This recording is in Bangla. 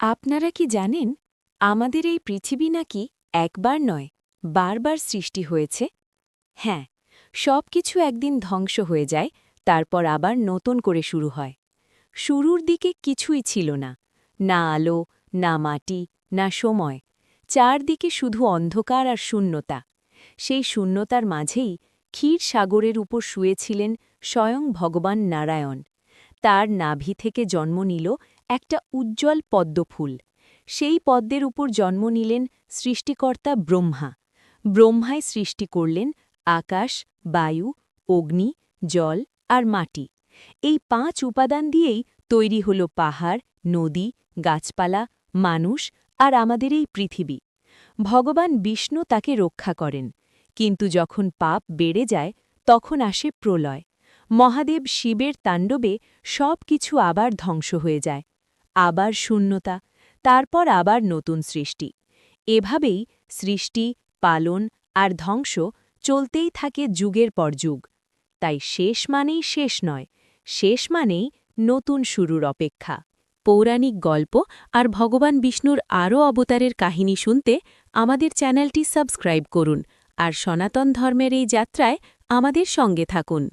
আপনারা কি জানেন আমাদের এই পৃথিবী নাকি একবার নয় বারবার সৃষ্টি হয়েছে? হ্যাঁ, সব কিছু একদিন ধ্বংস হয়ে যায়, তারপর আবার নতুন করে শুরু হয়। শুরুর দিকে কিছুই ছিল না, না আলো, না মাটি, না সময়। চারদিকে শুধু অন্ধকার আর শূন্যতা। সেই শূন্যতার মাঝেই ক্ষীর সাগরের উপর শুয়েছিলেন স্বয়ং ভগবান নারায়ণ। তার নাভি থেকে জন্ম নিল একটা উজ্জ্বল পদ্মফুল। সেই পদ্মের উপর জন্ম নিলেন সৃষ্টিকর্তা ব্রহ্মা। ব্রহ্মাই সৃষ্টি করলেন আকাশ, বায়ু, অগ্নি, জল আর মাটি। এই ৫ উপাদান দিয়েই তৈরি হল পাহাড়, নদী, গাছপালা, মানুষ আর আমাদের এই পৃথিবী। ভগবান বিষ্ণু তাকে রক্ষা করেন, কিন্তু যখন পাপ বেড়ে যায় তখন আসে প্রলয়। মহাদেব শিবের তাণ্ডবে সব কিছু আবার ধ্বংস হয়ে যায়। আবার শূন্যতা, তারপর আবার নতুন সৃষ্টি। এভাবেই সৃষ্টি, পালন আর ধ্বংস চলতেই থাকে যুগের পর যুগ। তাই শেষ মানেই শেষ নয়, শেষ মানেই নতুন শুরুর অপেক্ষা। পৌরাণিক গল্প আর ভগবান বিষ্ণুর আরও অবতারের কাহিনী শুনতে আমাদের চ্যানেলটি সাবস্ক্রাইব করুন আর সনাতন ধর্মের এই যাত্রায় আমাদের সঙ্গে থাকুন।